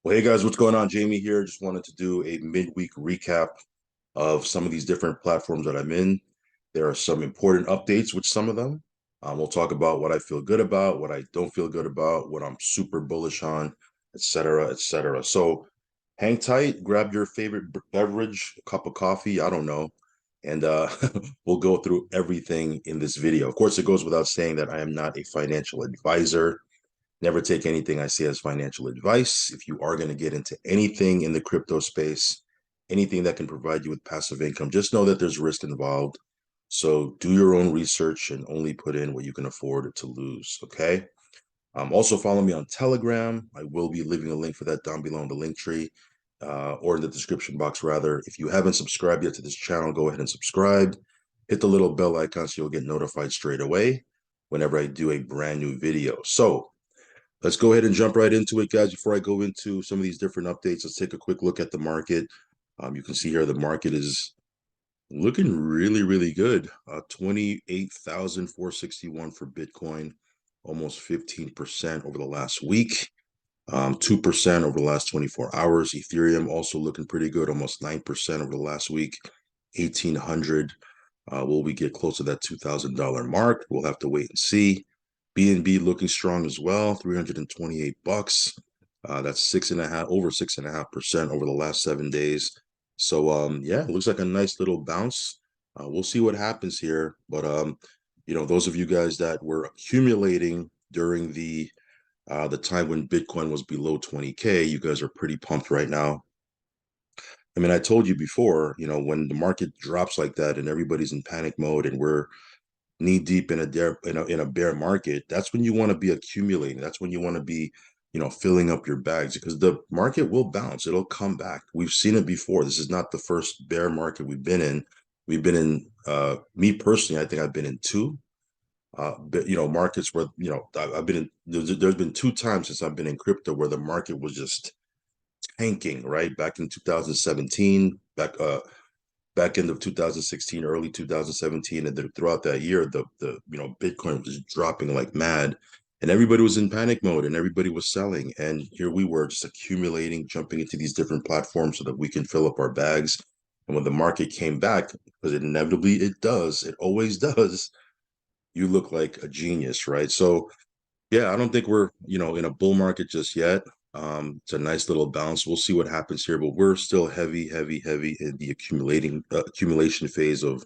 Well, hey guys, what's going on? Jamie here. Just wanted to do a midweek recap of some of these different platforms that I'm in. There are some important updates with some of them. We'll talk about what I feel good about, what I don't feel good about, what I'm super bullish on, etc., etc. So hang tight, grab your favorite beverage, a cup of coffee, I don't know, and we'll go through everything in this video. Of course, it goes without saying that I am not a financial advisor. Never take anything I say as financial advice. If you are going to get into anything in the crypto space, anything that can provide you with passive income, just know that there's risk involved. So do your own research and only put in what you can afford to lose. Okay. Also follow me on Telegram. I will be leaving a link for that down below in the link tree or in the description box, rather. If you haven't subscribed yet to this channel, go ahead and subscribe. Hit the little bell icon so you'll get notified straight away whenever I do a brand new video. So let's go ahead and jump right into it, guys. Before I go into some of these different updates, let's take a quick look at the market. You can see here the market is looking really, really good. 28,461 for Bitcoin, almost 15% over the last week, 2% over the last 24 hours. Ethereum also looking pretty good, almost 9% over the last week, 1,800. Will we get close to that $2,000 mark? We'll have to wait and see. BNB looking strong as well, 328 bucks. That's over 6.5% over the last 7 days. So yeah, it looks like a nice little bounce. We'll see what happens here. But those of you guys that were accumulating during the time when Bitcoin was below 20K, you guys are pretty pumped right now. I mean, I told you before, when the market drops like that and everybody's in panic mode and we're knee deep in a bear market, that's when you want to be accumulating. That's when you want to be, filling up your bags, because the market will bounce. It'll come back. We've seen it before. This is not the first bear market we've been in. We've been in, me personally, I think I've been in two, but, markets where, I've been in, there's been two times since I've been in crypto where the market was just tanking, right? Back in 2017, back end of 2016, early 2017, and then throughout that year, the Bitcoin was dropping like mad, and everybody was in panic mode, and everybody was selling, and here we were just accumulating, jumping into these different platforms so that we can fill up our bags. And when the market came back, because inevitably it does, it always does, you look like a genius, right? So yeah, I don't think we're, in a bull market just yet. It's a nice little bounce. We'll see what happens here, but we're still heavy, heavy, heavy in the accumulation phase of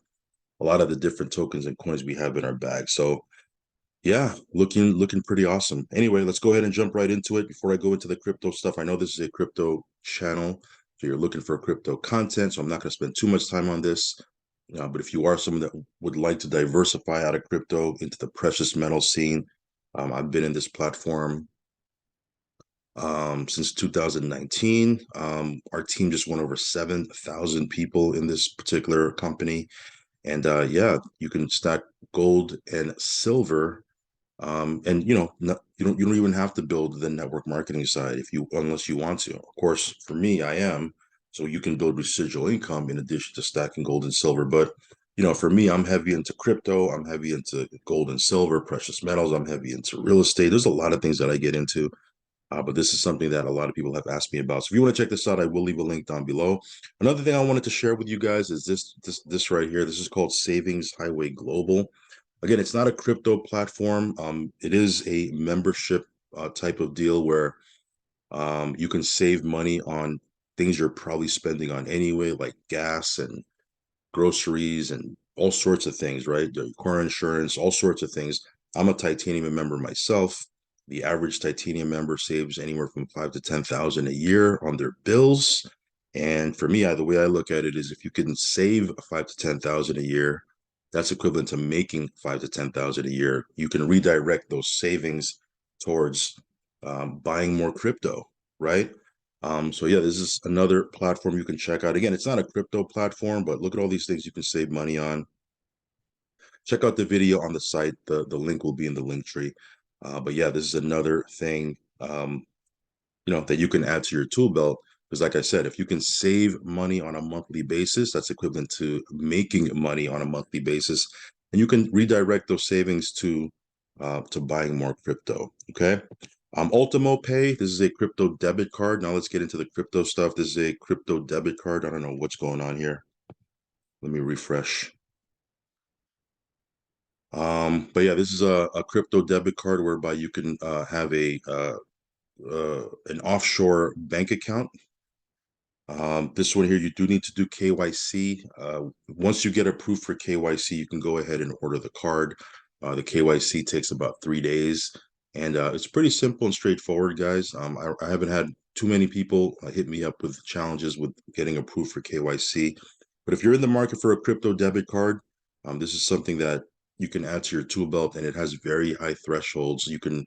a lot of the different tokens and coins we have in our bag. So yeah, looking pretty awesome. Anyway, let's go ahead and jump right into it. Before I go into the crypto stuff, I know this is a crypto channel, so you're looking for crypto content, so I'm not going to spend too much time on this. But if you are someone that would like to diversify out of crypto into the precious metal scene, I've been in this platform since 2019. Our team just went over 7,000 people in this particular company. And yeah, you can stack gold and silver. And you don't even have to build the network marketing side unless you want to. Of course, for me, I am. So you can build residual income in addition to stacking gold and silver. But for me, I'm heavy into crypto. I'm heavy into gold and silver, precious metals. I'm heavy into real estate. There's a lot of things that I get into. But this is something that a lot of people have asked me about. So if you want to check this out, I will leave a link down below. Another thing I wanted to share with you guys is this right here. This is called Savings Highway Global. Again, it's not a crypto platform. It is a membership type of deal where you can save money on things you're probably spending on anyway, like gas and groceries and all sorts of things, right? The car insurance, all sorts of things. I'm a titanium member myself. The average titanium member saves anywhere from 5 to 10,000 a year on their bills. And for me, the way I look at it is if you can save 5 to 10,000 a year, that's equivalent to making 5 to 10,000 a year. You can redirect those savings towards buying more crypto, right? So yeah, this is another platform you can check out. Again, it's not a crypto platform, but look at all these things you can save money on. Check out the video on the site. The link will be in the link tree. But yeah, this is another thing that you can add to your tool belt. Because like I said, if you can save money on a monthly basis, that's equivalent to making money on a monthly basis. And you can redirect those savings to buying more crypto. Okay. Ultimo Pay, this is a crypto debit card. Now let's get into the crypto stuff. This is a crypto debit card. I don't know what's going on here. Let me refresh. But yeah, this is a crypto debit card whereby you can have an offshore bank account. This one here, you do need to do KYC. Once you get approved for KYC, you can go ahead and order the card. The KYC takes about 3 days, and it's pretty simple and straightforward, guys. I haven't had too many people hit me up with challenges with getting approved for KYC. But if you're in the market for a crypto debit card, this is something that you can add to your tool belt, and it has very high thresholds. You can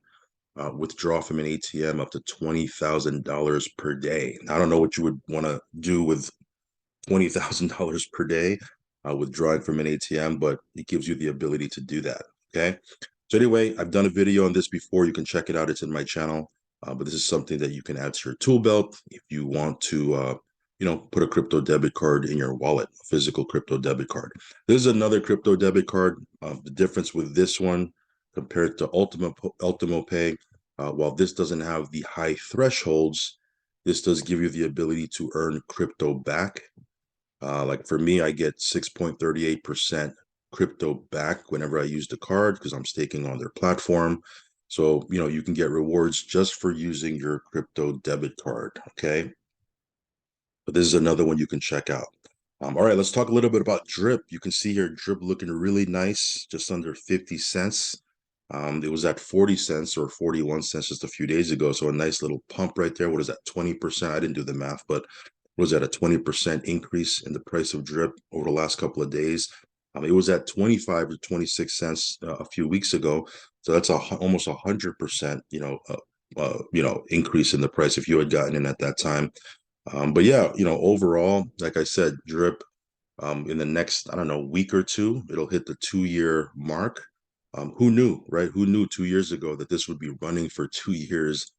withdraw from an ATM up to $20,000 per day. I don't know what you would want to do with $20,000 per day withdrawing from an ATM, but it gives you the ability to do that. Okay. So anyway, I've done a video on this before. You can check it out. It's in my channel. But this is something that you can add to your tool belt if you want to, put a crypto debit card in your wallet, a physical crypto debit card. This is another crypto debit card. The difference with this one compared to Ultimo Pay, while this doesn't have the high thresholds, this does give you the ability to earn crypto back. Like for me, I get 6.38% crypto back whenever I use the card because I'm staking on their platform. So, you can get rewards just for using your crypto debit card. Okay. But this is another one you can check out. All right, let's talk a little bit about Drip. You can see here Drip looking really nice, just under 50 cents. It was at 40 cents or 41 cents just a few days ago. So a nice little pump right there. What is that, 20%? I didn't do the math, but was at a 20% increase in the price of Drip over the last couple of days. It was at 25 to 26 cents a few weeks ago. So that's almost 100%, increase in the price if you had gotten in at that time. But yeah, overall, like I said, Drip, in the next, I don't know, week or two, it'll hit the 2-year mark. Who knew, right? Who knew 2 years ago that this would be running for 2 years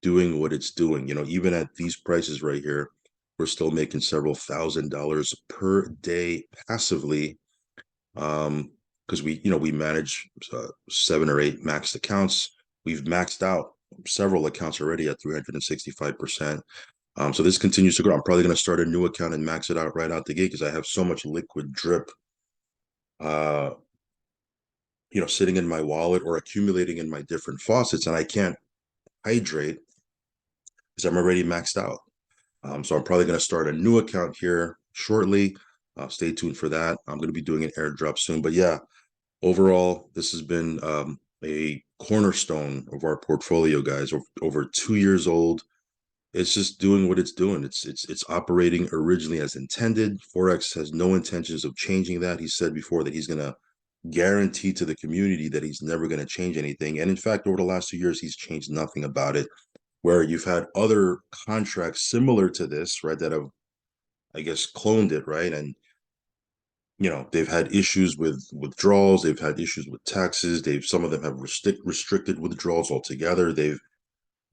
doing what it's doing? Even at these prices right here, we're still making several $1,000s per day passively. Because we manage 7 or 8 maxed accounts. We've maxed out several accounts already at 365%. So this continues to grow. I'm probably going to start a new account and max it out right out the gate because I have so much liquid Drip, uh, sitting in my wallet or accumulating in my different faucets, and I can't hydrate because I'm already maxed out. So I'm probably going to start a new account here shortly. Stay tuned for that. I'm going to be doing an airdrop soon. But yeah, overall, this has been a cornerstone of our portfolio, guys. Over 2 years old. It's just doing what it's doing. It's operating originally as intended. Forex has no intentions of changing that. He said before that he's going to guarantee to the community that he's never going to change anything. And in fact, over the last 2 years, he's changed nothing about it. Where you've had other contracts similar to this, right, that have, I guess, cloned it, right? And they've had issues with withdrawals, they've had issues with taxes, some of them have restricted withdrawals altogether.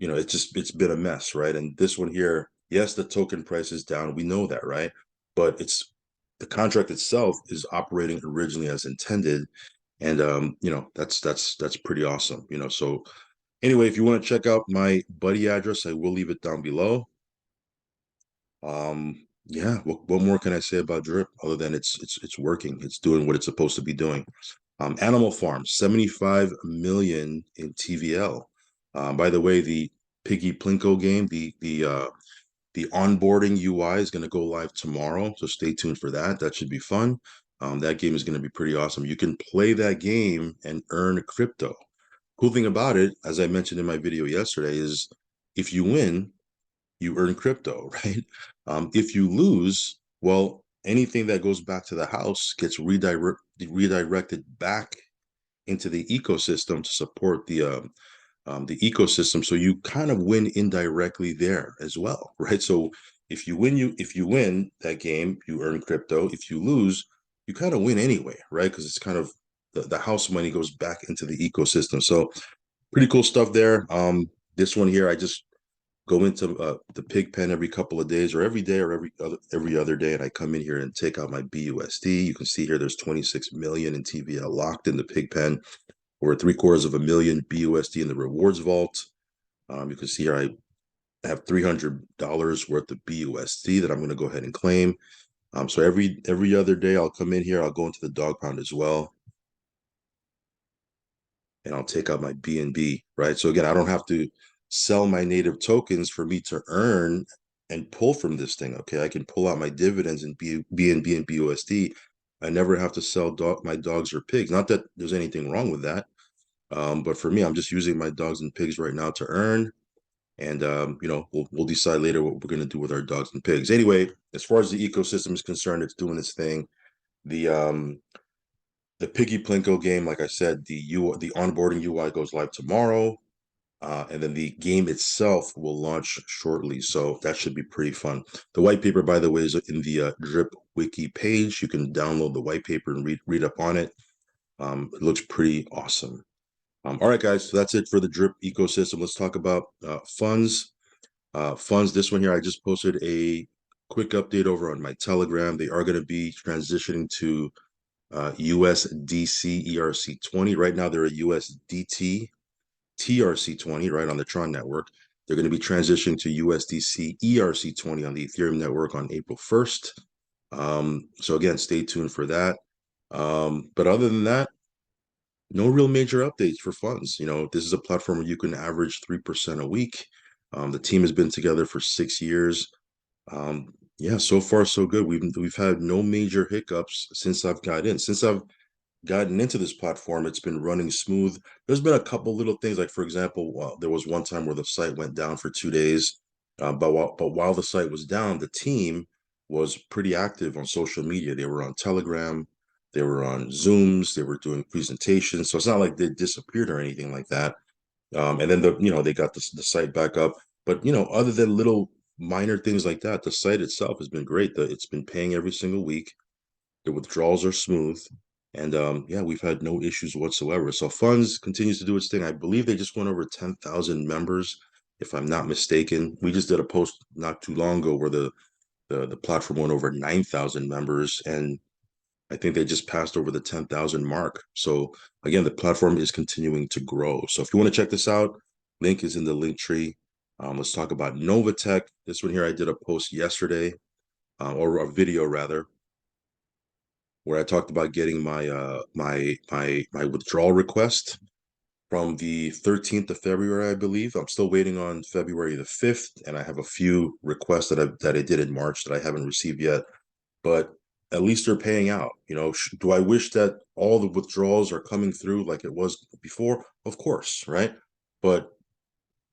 It's been a mess, right? And this one here, yes, the token price is down. We know that, right? But the contract itself is operating originally as intended. And that's pretty awesome. So anyway, if you want to check out my buddy address, I will leave it down below. Yeah, what more can I say about Drip other than it's working, it's doing what it's supposed to be doing. Animal Farm, 75 million in TVL. By the way, the Piggy Plinko game, the onboarding UI is going to go live tomorrow, so stay tuned for that. That should be fun. That game is going to be pretty awesome. You can play that game and earn crypto. Cool thing about it, as I mentioned in my video yesterday, is if you win, you earn crypto, right? If you lose, well, anything that goes back to the house gets redirected back into the ecosystem to support the ecosystem. So you kind of win indirectly there as well, right? So if you win that game, you earn crypto. If you lose, you kind of win anyway, right? Because it's kind of the house money goes back into the ecosystem. So pretty cool stuff there. This one here, I just go into the pig pen every couple of days or every day or every other day, and I come in here and take out my BUSD. You can see here there's 26 million in TVL locked in the pig pen, or 750,000 BUSD in the rewards vault. You can see here I have $300 worth of BUSD that I'm going to go ahead and claim. So every other day I'll come in here, I'll go into the dog pound as well, and I'll take out my BNB, right? So again, I don't have to sell my native tokens for me to earn and pull from this thing, okay? I can pull out my dividends in BNB and BUSD. I never have to sell my dogs or pigs. Not that there's anything wrong with that, but for me, I'm just using my dogs and pigs right now to earn. And we'll decide later what we're going to do with our dogs and pigs. Anyway, as far as the ecosystem is concerned, it's doing its thing. The Piggy Plinko game, like I said, the onboarding UI goes live tomorrow, and then the game itself will launch shortly. So that should be pretty fun. The white paper, by the way, is in the Drip Wiki page. You can download the white paper and read up on it. It looks pretty awesome. All right, guys, so that's it for the Drip ecosystem. Let's talk about funds. Funds, this one here, I just posted a quick update over on my Telegram. They are going to be transitioning to USDC ERC20. Right now, they're a USDT TRC20, right, on the Tron network. They're going to be transitioning to USDC ERC20 on the Ethereum network on April 1st. So again, stay tuned for that. But other than that, no real major updates for funds. This is a platform where you can average 3% a week. The team has been together for 6 years. Yeah, so far so good. We've had no major hiccups since I've got in. Since I've gotten into this platform, it's been running smooth. There's been a couple little things, like for example, there was one time where the site went down for 2 days, but while the site was down, the team was pretty active on social media. They were on Telegram, they were on Zooms, they were doing presentations. So it's not like they disappeared or anything like that. And then they got the site back up. But other than little minor things like that, the site itself has been great. It's been paying every single week. The withdrawals are smooth, and yeah, we've had no issues whatsoever. So funds continues to do its thing. I believe they just went over 10,000 members, if I'm not mistaken. We just did a post not too long ago where the platform went over 9,000 members, and I think they just passed over the 10,000 mark. So again, the platform is continuing to grow. So if you want to check this out, link is in the link tree. Let's talk about Novatech. This one here, I did a post yesterday, or a video rather, where I talked about getting my withdrawal request from the 13th of February, I believe. I'm still waiting on February the 5th, and I have a few requests that I did in March that I haven't received yet. But at least they're paying out. Do I wish that all the withdrawals are coming through like it was before? Of course, right? But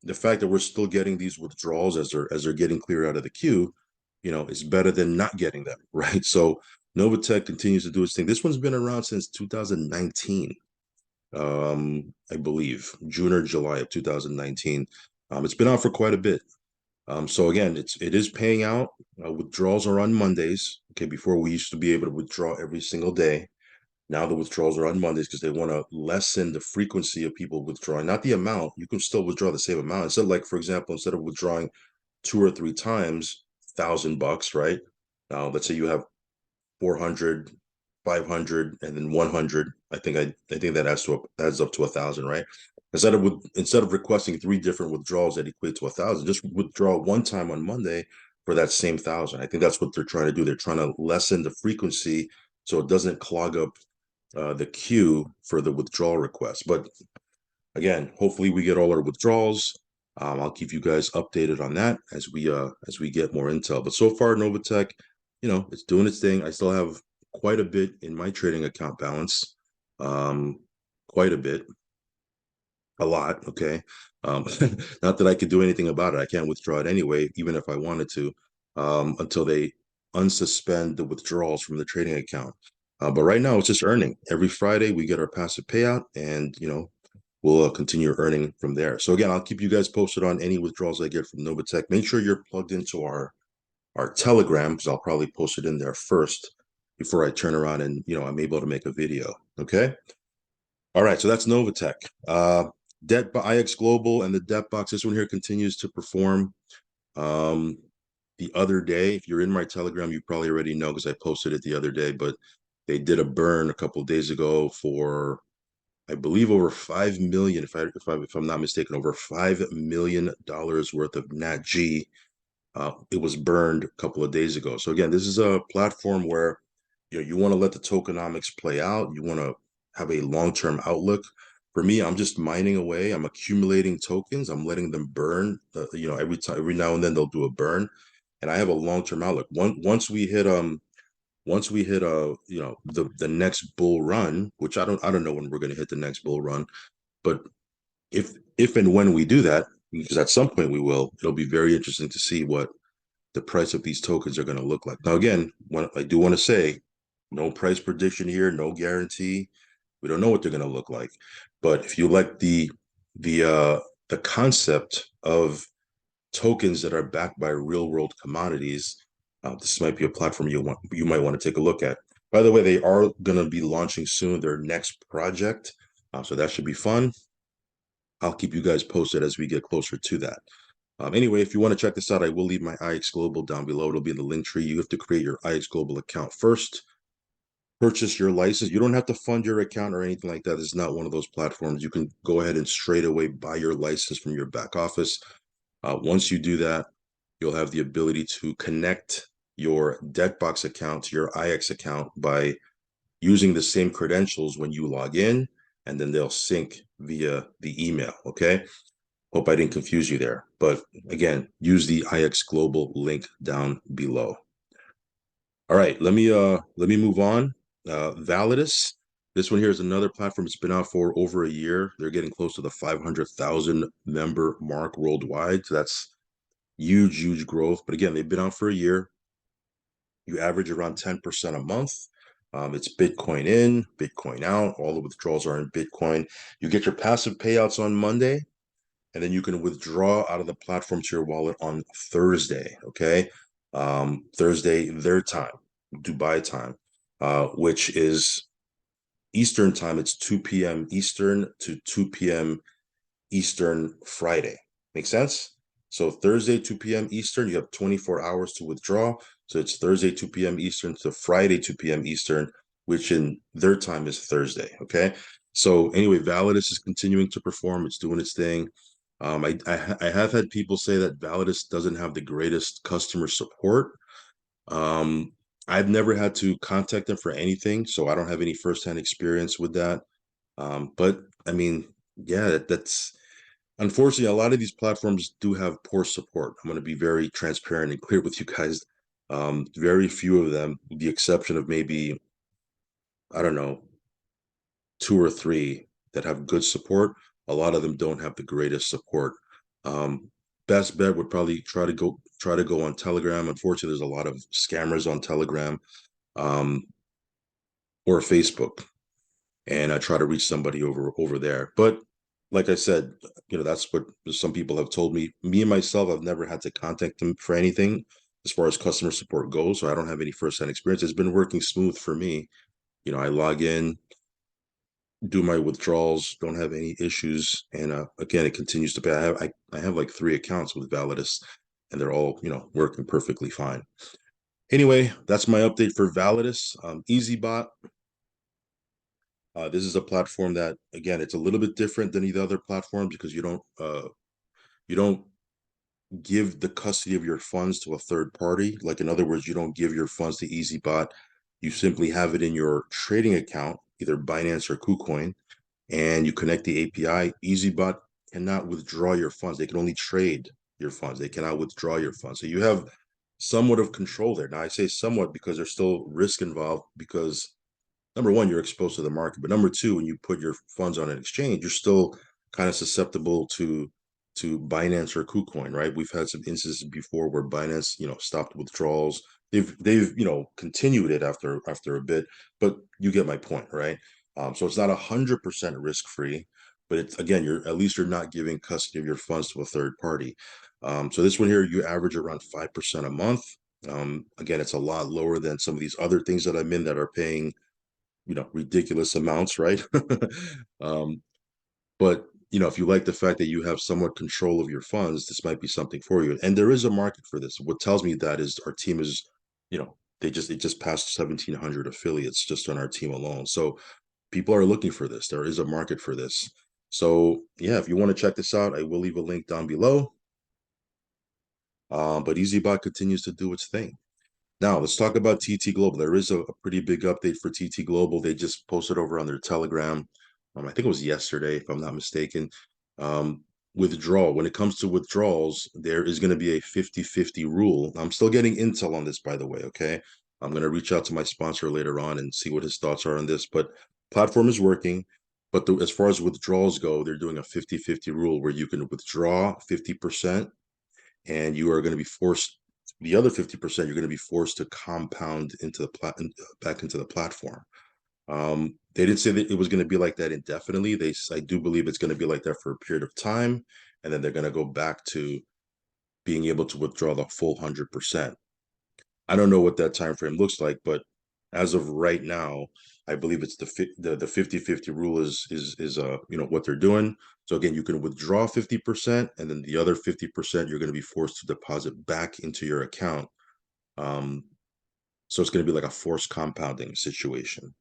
the fact that we're still getting these withdrawals as they're getting cleared out of the queue, is better than not getting them, right? So Novatech continues to do its thing. This one's been around since 2019, I believe June or July of 2019. It's been out for quite a bit. So again, it is paying out. Withdrawals are on Mondays. Okay, before we used to be able to withdraw every single day. Now the withdrawals are on Mondays because they want to lessen the frequency of people withdrawing, not the amount. You can still withdraw the same amount. Instead, like for example, instead of withdrawing 2 or 3 times, $1,000, right? Now let's say you have 400, 500, and then 100. I think that adds up to 1,000, right? Instead of requesting 3 different withdrawals that equate to 1,000, just withdraw one time on Monday for that same 1,000. I think that's what they're trying to do. They're trying to lessen the frequency so it doesn't clog up the queue for the withdrawal request. But again, hopefully we get all our withdrawals. I'll keep you guys updated on that as we get more intel. But so far, Novatech, it's doing its thing. I still have quite a bit in my trading account balance, quite a bit, a lot. Okay, not that I could do anything about it. I can't withdraw it anyway, even if I wanted to, until they unsuspend the withdrawals from the trading account. But right now, it's just earning. Every Friday, we get our passive payout, and we'll continue earning from there. So again, I'll keep you guys posted on any withdrawals I get from Novatech. Make sure you're plugged into our Telegram, because I'll probably post it in there first before I turn around and I'm able to make a video. Okay. All right. So that's Novatech. Debt by IX Global and the debt box. This one here continues to perform. The other day, if you're in my Telegram, you probably already know because I posted it the other day, but they did a burn a couple of days ago for I believe over 5 million, if I'm not mistaken, over $5 million worth of Nat G. It was burned a couple of days ago. So again, this is a platform where you want to let the tokenomics play out. You want to have a long-term outlook. For me, I'm just mining away. I'm accumulating tokens. I'm letting them burn. Every now and then they'll do a burn, and I have a long-term outlook. Once we hit the next bull run, which I don't know when we're going to hit the next bull run, but if and when we do that, because at some point we will, it'll be very interesting to see what the price of these tokens are going to look like. Now, again, what I do want to say, no price prediction here, no guarantee. We don't know what they're going to look like. But if you like the uh, the concept of tokens that are backed by real world commodities, this might be a platform you might want to take a look at. By the way, they are going to be launching soon their next project, so that should be fun. I'll keep you guys posted as we get closer to that. Anyway, if you want to check this out, I will leave my IX Global down below. It'll be in the link tree. You have to create your IX Global account first, purchase your license. You don't have to fund your account or anything like that. This is not one of those platforms. You can go ahead and straight away buy your license from your back office. Once you do that, you'll have the ability to connect your Deckbox account to your IX account by using the same credentials when you log in, and then they'll sync via the email, okay? Hope I didn't confuse you there. But again, use the IX Global link down below. All right, let me move on. Validus. This one here is another platform. It's been out for over a year. They're getting close to the 500,000 member mark worldwide. So that's huge, huge growth. But again, they've been out for a year. You average around 10% a month. It's Bitcoin in, Bitcoin out. All the withdrawals are in Bitcoin. You get your passive payouts on Monday, and then you can withdraw out of the platform to your wallet on Thursday. Okay, Thursday their time, Dubai time, which is Eastern time. It's 2 p.m. Eastern to 2 p.m. Eastern Friday. Make sense? So Thursday 2 p.m. Eastern, you have 24 hours to withdraw. So it's Thursday 2 p.m. Eastern to Friday 2 p.m. Eastern, which in their time is Thursday. Okay. So anyway, Validus is continuing to perform. It's doing its thing. I have had people say that Validus doesn't have the greatest customer support. Um, I've never had to contact them for anything, so I don't have any firsthand experience with that. But I mean, yeah, that's unfortunately a lot of these platforms do have poor support. I'm going to be very transparent and clear with you guys. Very few of them, with the exception of maybe, I don't know, two or three that have good support. A lot of them don't have the greatest support. Um, Best bet would probably try to go on Telegram. Unfortunately, there's a lot of scammers on Telegram, um, or Facebook, and I try to reach somebody over there. But like I said, that's what some people have told me. Me and myself, I've never had to contact them for anything as far as customer support goes, so I don't have any firsthand experience. It's been working smooth for me. I log in, do my withdrawals, don't have any issues, and again, it continues to pay. I have like 3 accounts with Validus, and they're all working perfectly fine. Anyway, that's my update for Validus. Easybot. This is a platform that, again, it's a little bit different than the other platforms because you don't give the custody of your funds to a third party. Like, in other words, you don't give your funds to Easybot. You simply have it in your trading account, either Binance or KuCoin, and you connect the API. Easybot cannot withdraw your funds. They can only trade your funds. They cannot withdraw your funds. So you have somewhat of control there. Now, I say somewhat because there's still risk involved because number one, you're exposed to the market, but number two, when you put your funds on an exchange, you're still kind of susceptible to Binance or KuCoin, right? We've had some instances before where Binance, stopped withdrawals. They've continued it after a bit, but you get my point, right? So it's not 100% risk free, but it's, again, you're not giving custody of your funds to a third party. So this one here, you average around 5% a month. Again, it's a lot lower than some of these other things that I'm in that are paying ridiculous amounts, right? um, but if you like the fact that you have somewhat control of your funds, this might be something for you. And there is a market for this. What tells me that is our team is, it just passed 1,700 affiliates just on our team alone. So people are looking for this. There is a market for this. So yeah, if you want to check this out, I will leave a link down below. But Easybot continues to do its thing. Now let's talk about TT Global. There is a pretty big update for TT Global. They just posted over on their Telegram. I think it was yesterday, if I'm not mistaken. Withdrawal. When it comes to withdrawals, there is going to be a 50-50 rule. I'm still getting intel on this, by the way. Okay. I'm going to reach out to my sponsor later on and see what his thoughts are on this. But platform is working. But as far as withdrawals go, they're doing a 50-50 rule where you can withdraw 50% and you are going to be forced, the other 50% you're going to be forced to compound into the back into the platform. They didn't say that it was going to be like that indefinitely. I do believe it's going to be like that for a period of time, and then they're going to go back to being able to withdraw the full 100%. I don't know what that time frame looks like, but as of right now, I believe it's the 50-50 rule is what they're doing. So again, you can withdraw 50%, and then the other 50% you're going to be forced to deposit back into your account. So it's going to be like a forced compounding situation.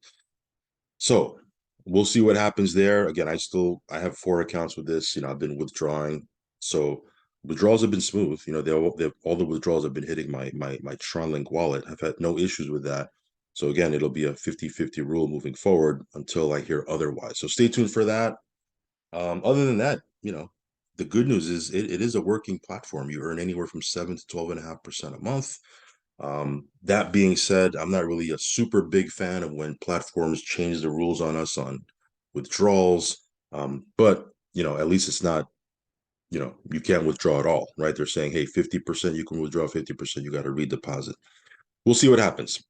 So we'll see what happens there. Again, I have 4 accounts with this. I've been withdrawing. So withdrawals have been smooth. All the withdrawals have been hitting my Tronlink wallet. I've had no issues with that. So again, it'll be a 50-50 rule moving forward until I hear otherwise. So stay tuned for that. Other than that, the good news is it is a working platform. You earn anywhere from 7 to 12.5% a month. That being said, I'm not really a super big fan of when platforms change the rules on us on withdrawals. But at least it's not, you can't withdraw at all, right? They're saying, hey, 50% you can withdraw, 50% you got to redeposit. We'll see what happens.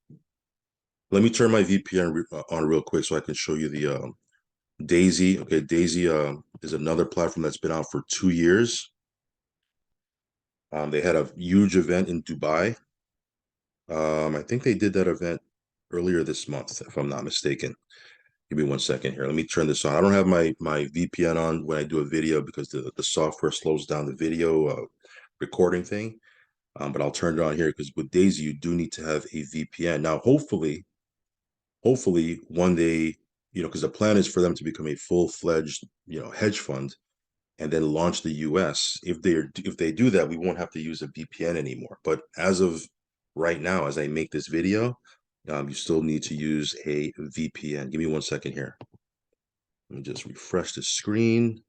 Let me turn my VPN on real quick so I can show you the Daisy. Okay, Daisy is another platform that's been out for 2 years. They had a huge event in Dubai. I think they did that event earlier this month, if I'm not mistaken. Give me 1 second here. Let me turn this on. I don't have my VPN on when I do a video because the software slows down the video recording thing. But I'll turn it on here because with Daisy, you do need to have a VPN. Now, hopefully one day, because the plan is for them to become a full-fledged, hedge fund and then launch the US. If they do that, we won't have to use a VPN anymore. But as of right now, as I make this video, you still need to use a VPN. Give me 1 second here. Let me just refresh the screen.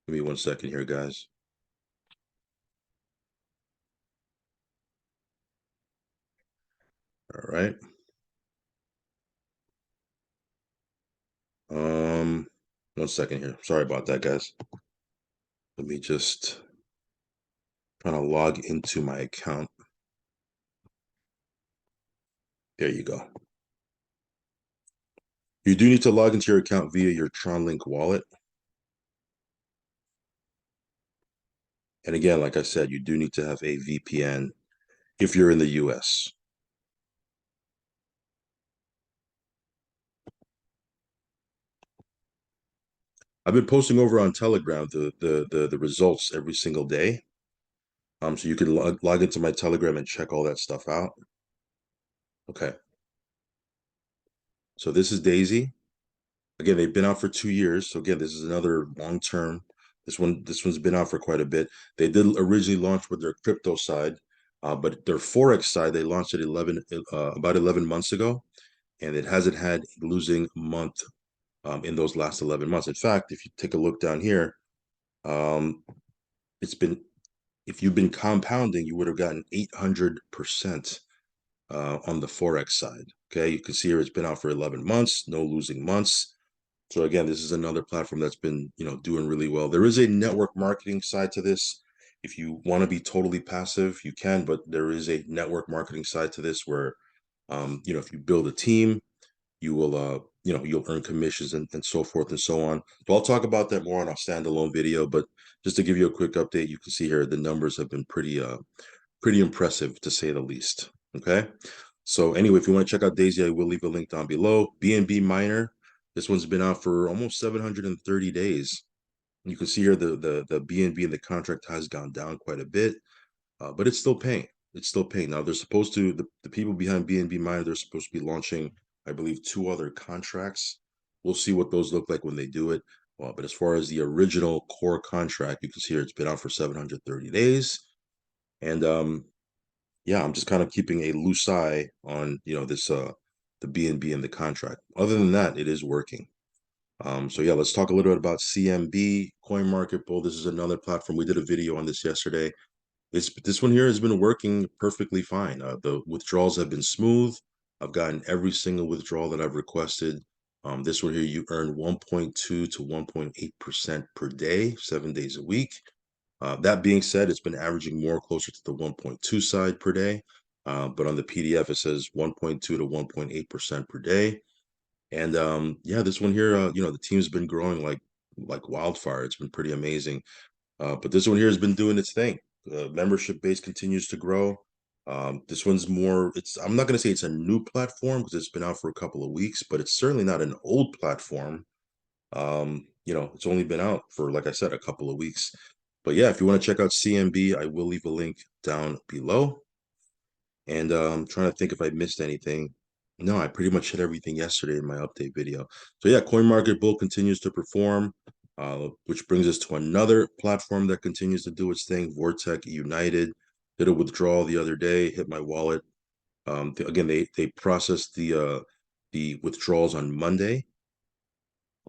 Give me 1 second here, guys. All right. 1 second here. Sorry about that, guys. Let me just try to log into my account. There you go. You do need to log into your account via your Tronlink wallet. And again, like I said, you do need to have a VPN if you're in the US. I've been posting over on Telegram the results every single day. So you can log into my Telegram and check all that stuff out. Okay. So this is Daisy. Again, they've been out for 2 years. So again, this is another long term. This one's been out for quite a bit. They did originally launch with their crypto side, but their forex side they launched it about 11 months ago, and it hasn't had a losing month in those last 11 months. In fact, if you take a look down here, it's been, if you've been compounding, you would have gotten 800% on the forex side. Okay, you can see here it's been out for 11 months, no losing months. So again, this is another platform that's been, doing really well. There is a network marketing side to this. If you want to be totally passive, you can, but there is a network marketing side to this where, if you build a team, you will, you'll earn commissions and so forth and so on. So I'll talk about that more on a standalone video, but just to give you a quick update, you can see here the numbers have been pretty impressive to say the least. Okay. So anyway, if you want to check out Daisy, I will leave a link down below. BNB Minor, this one's been out for almost 730 days. You can see here the BNB in the contract has gone down quite a bit, but it's still paying. it's still paying. Now they're supposed to, the people behind BNB Minor, they're supposed to be launching, I believe, 2 other contracts. We'll see what those look like when they do it. Well, but as far as the original core contract, you can see here it's been out for 730 days. And yeah, I'm just kind of keeping a loose eye on, this the BNB and the contract. Other than that, it is working. So yeah, let's talk a little bit about CMB, CoinMarket. This is another platform. We did a video on this yesterday. This one here has been working perfectly fine. The withdrawals have been smooth. I've gotten every single withdrawal that I've requested. This one here, you earn 1.2 to 1.8% per day, 7 days a week. That being said, it's been averaging more closer to the 1.2 side per day. But on the PDF, it says 1.2 to 1.8% per day. And yeah, this one here, the team's been growing like wildfire. It's been pretty amazing. But this one here has been doing its thing. The membership base continues to grow. This one's more, I'm not going to say it's a new platform because it's been out for a couple of weeks, but it's certainly not an old platform. It's only been out for, like I said, a couple of weeks. But yeah, if you want to check out CMB, I will leave a link down below. And I'm trying to think if I missed anything. No, I pretty much hit everything yesterday in my update video. So yeah, CoinMarket Bull continues to perform, which brings us to another platform that continues to do its thing. Vortec United did a withdrawal the other day, hit my wallet. Again, they processed the withdrawals on Monday,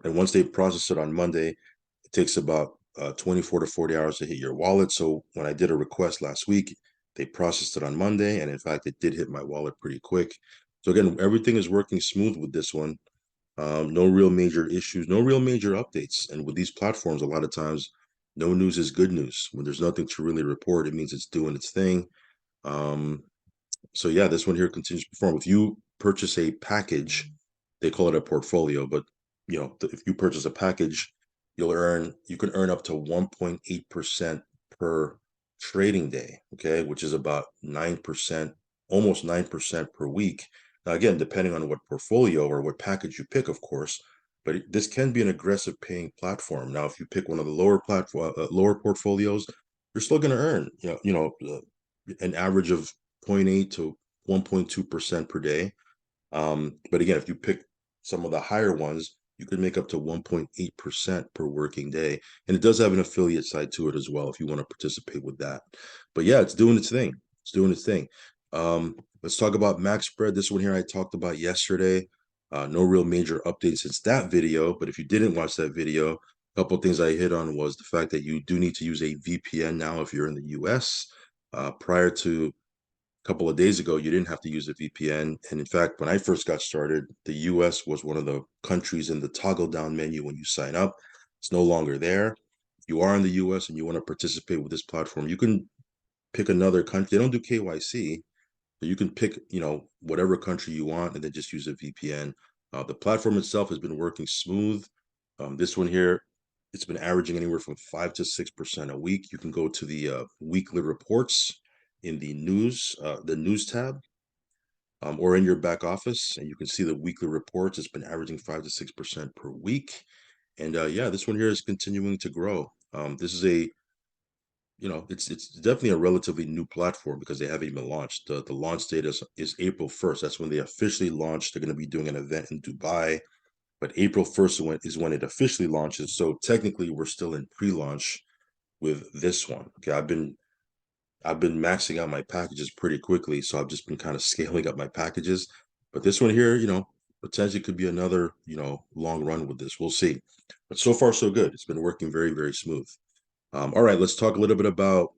and once they process it on Monday, it takes about 24 to 40 hours to hit your wallet. So when I did a request last week, they processed it on Monday, and in fact, it did hit my wallet pretty quick. So again, everything is working smooth with this one. No real major issues, no real major updates. And with these platforms, a lot of times, no news is good news. When there's nothing to really report, it means it's doing its thing. So yeah, this one here continues to perform. If you purchase a package, they call it a portfolio, but if you purchase a package, you can earn up to 1.8% per trading day, okay, which is about 9%, almost 9% per week. Now again, depending on what portfolio or what package you pick, of course, but this can be an aggressive paying platform. Now, if you pick one of the lower portfolios, you're still going to earn, an average of 0.8 to 1.2% per day. But again, if you pick some of the higher ones, you could make up to 1.8% per working day. And it does have an affiliate side to it as well if you want to participate with that. But yeah, it's doing its thing. It's doing its thing. Let's talk about MaxSpread. This one here I talked about yesterday. No real major updates since that video. But if you didn't watch that video, a couple of things I hit on was the fact that you do need to use a VPN now if you're in the US. Prior to couple of days ago, you didn't have to use a VPN. And in fact, when I first got started, the US was one of the countries in the toggle down menu when you sign up. It's no longer there. If you are in the US and you want to participate with this platform, you can pick another country. They don't do KYC, but you can pick, whatever country you want and then just use a VPN. The platform itself has been working smooth. This one here, it's been averaging anywhere from 5 to 6% a week. You can go to the weekly reports in the news tab, or in your back office, and you can see the weekly reports. It's been averaging 5 to 6% per week. And yeah, this one here is continuing to grow. This is it's definitely a relatively new platform because they haven't even launched. The launch date is April 1st. That's when they officially launched. They're going to be doing an event in Dubai, but April 1st is when it officially launches. So technically, we're still in pre-launch with this one. Okay, I've been maxing out my packages pretty quickly, so I've just been kind of scaling up my packages. But this one here, potentially could be another, long run with this. We'll see. But so far, so good. It's been working very, very smooth. All right, let's talk a little bit about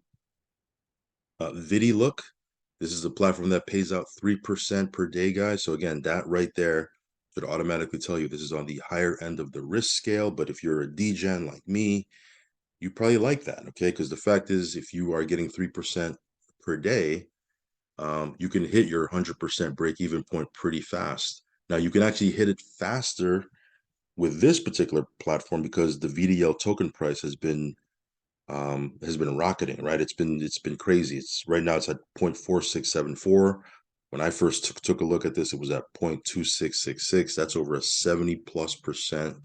Vidilook. This is a platform that pays out 3% per day, guys. So again, that right there should automatically tell you this is on the higher end of the risk scale. But if you're a degen like me, you probably like that, okay? Because the fact is, if you are getting 3% per day, you can hit your 100% break-even point pretty fast. Now, you can actually hit it faster with this particular platform because the VDL token price has been rocketing, right? It's been crazy. It's right now it's at 0.4674. When I first took a look at this, it was at 0.2666. That's over a 70+%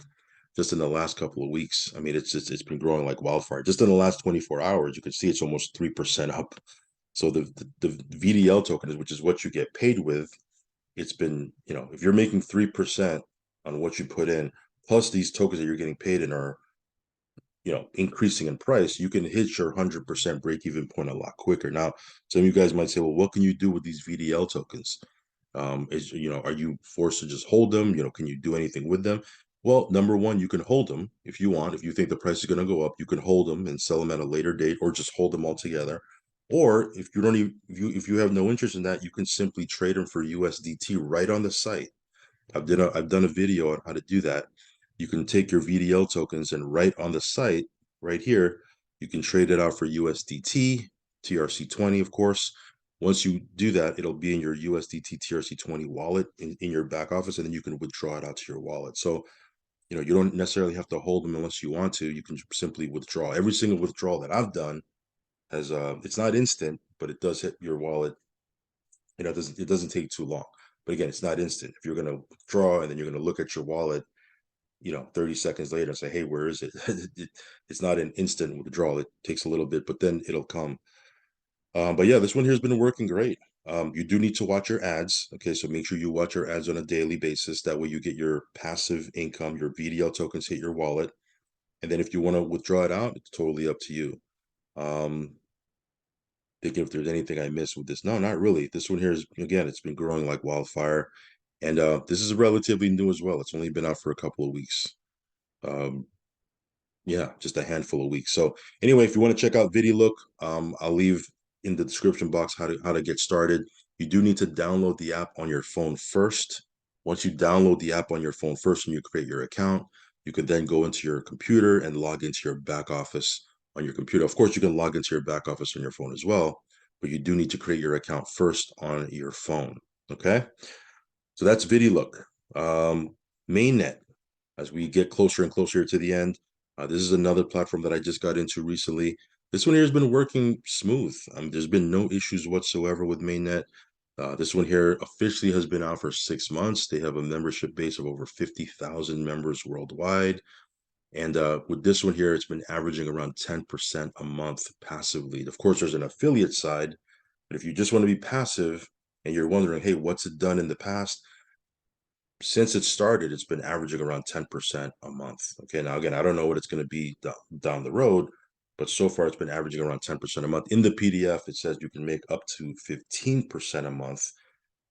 just in the last couple of weeks. I mean, it's been growing like wildfire. Just in the last 24 hours, you can see it's almost 3% up. So the VDL token is, which is what you get paid with. It's been, if you're making 3% on what you put in, plus these tokens that you're getting paid in are, increasing in price, you can hit your 100% break even point a lot quicker. Now, some of you guys might say, well, what can you do with these VDL tokens? Are you forced to just hold them? Can you do anything with them? Well, number one, you can hold them if you want. If you think the price is going to go up, you can hold them and sell them at a later date, or just hold them all together. Or if you don't even, if you have no interest in that, you can simply trade them for USDT right on the site. I've done a video on how to do that. You can take your VDL tokens and right on the site, right here, you can trade it out for USDT, TRC20, of course. Once you do that, it'll be in your USDT TRC20 wallet in your back office, and then you can withdraw it out to your wallet. So, you don't necessarily have to hold them unless you want to. You can simply withdraw. Every single withdrawal that I've done has, it's not instant, but it does hit your wallet. It doesn't take too long. But again, it's not instant. If you're going to withdraw and then you're going to look at your wallet, 30 seconds later and say, hey, where is it? It's not an instant withdrawal. It takes a little bit, but then it'll come. But yeah, this one here has been working great. You do need to watch your ads. Okay, so make sure you watch your ads on a daily basis. That way you get your passive income, your VDL tokens hit your wallet. And then if you want to withdraw it out, it's totally up to you. Thinking if there's anything I missed with this. No, not really. This one here is, again, it's been growing like wildfire. And this is relatively new as well. It's only been out for a couple of weeks. Um, yeah, just a handful of weeks. So anyway, if you want to check out Vidilook, I'll leave in the description box how to get started. You do need to download the app on your phone first. Once you download the app on your phone first and you create your account, you can then go into your computer and log into your back office on your computer. Of course, you can log into your back office on your phone as well, but you do need to create your account first on your phone. Okay, so that's Vidilook. Mainnet, as we get closer and closer to the end. This is another platform that I just got into recently. This one here has been working smooth. There's been no issues whatsoever with Mainnet. This one here officially has been out for 6 months. They have a membership base of over 50,000 members worldwide. And with this one here, it's been averaging around 10% a month passively. Of course, there's an affiliate side, but if you just want to be passive and you're wondering, hey, what's it done in the past? Since it started, it's been averaging around 10% a month. Okay, now again, I don't know what it's going to be down the road, but so far it's been averaging around 10% a month. In the PDF, it says you can make up to 15% a month,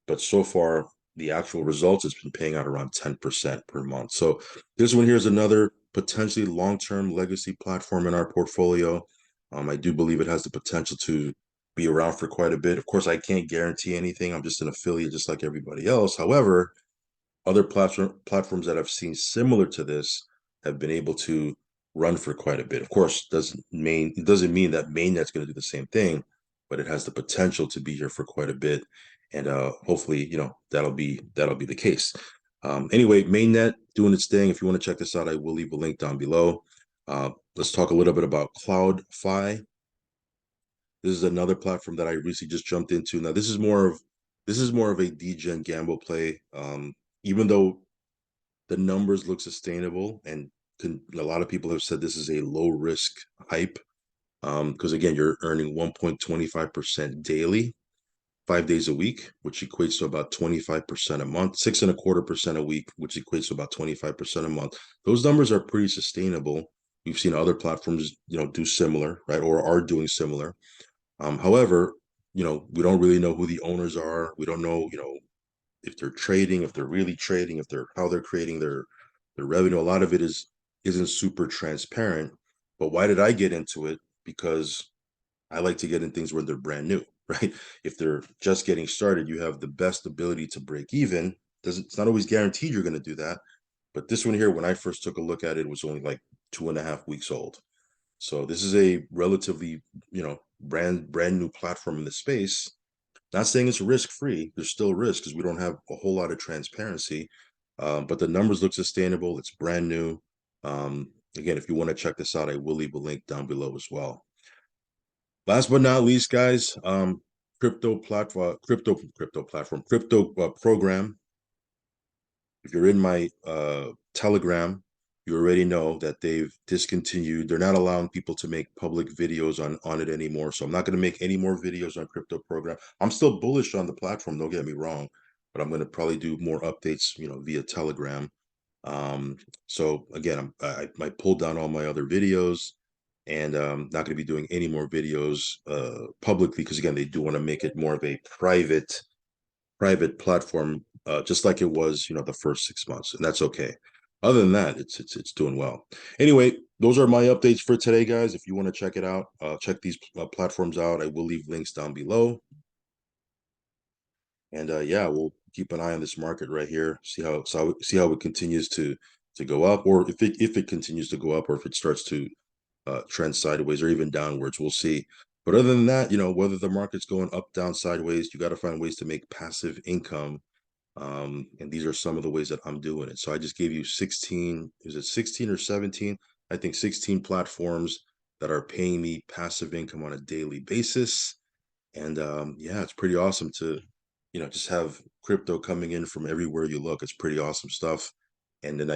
but so far the actual results has been paying out around 10% per month. So this one here is another potentially long-term legacy platform in our portfolio. I do believe it has the potential to be around for quite a bit. Of course, I can't guarantee anything. I'm just an affiliate, just like everybody else. However, other platforms that I've seen similar to this have been able to run for quite a bit. Of course, it doesn't mean that Mainnet's going to do the same thing, but it has the potential to be here for quite a bit, and hopefully, that'll be the case. Anyway, Mainnet doing its thing. If you want to check this out, I will leave a link down below. Let's talk a little bit about CloudFi. This is another platform that I recently just jumped into. Now, this is more of a degen gamble play. Even though the numbers look sustainable, and a lot of people have said this is a low risk hype, because again, you're earning 1.25% daily, 5 days a week, which equates to about 25% a month, 6.25% a week, which equates to about 25% a month. Those numbers are pretty sustainable. We've seen other platforms, do similar, right, or are doing similar. However, we don't really know who the owners are. We don't know, if they're trading, if they're really trading, how they're creating their revenue. A lot of it isn't super transparent. But why did I get into it? Because I like to get in things when they're brand new, right? If they're just getting started, you have the best ability to break even. It's not always guaranteed you're going to do that. But this one here, when I first took a look at it, it was only like 2.5 weeks old. So this is a relatively, brand new platform in the space. Not saying it's risk free. There's still risk because we don't have a whole lot of transparency. But the numbers look sustainable. It's brand new. Again, if you want to check this out, I will leave a link down below as well. Last but not least, guys, crypto program. If you're in my Telegram, you already know that they've discontinued. They're not allowing people to make public videos on it anymore. So I'm not going to make any more videos on crypto program. I'm still bullish on the platform, don't get me wrong, but I'm going to probably do more updates, via Telegram. So again, I pulled down all my other videos, and not going to be doing any more videos publicly, because again, they do want to make it more of a private platform, just like it was, the first 6 months, and that's okay. Other than that, it's doing well. Anyway, those are my updates for today, guys. If you want to check it out, check these platforms out. I will leave links down below. And yeah, we'll keep an eye on this market right here. See how it continues to go up, or if it continues to go up, or if it starts to trend sideways or even downwards. We'll see. But other than that, whether the market's going up, down, sideways, you got to find ways to make passive income. And these are some of the ways that I'm doing it. So I just gave you 16, is it 16 or 17? I think 16 platforms that are paying me passive income on a daily basis. And yeah, it's pretty awesome to, just have crypto coming in from everywhere you look. It's pretty awesome stuff. And then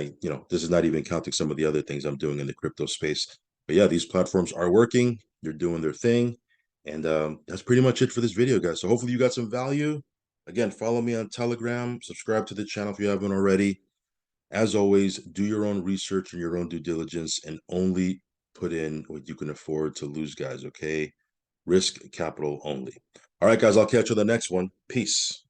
this is not even counting some of the other things I'm doing in the crypto space. But yeah, these platforms are working. They're doing their thing. And that's pretty much it for this video, guys. So hopefully you got some value. Again, follow me on Telegram. Subscribe to the channel if you haven't already. As always, do your own research and your own due diligence, and only put in what you can afford to lose, guys, okay? Risk capital only. All right, guys, I'll catch you on the next one. Peace.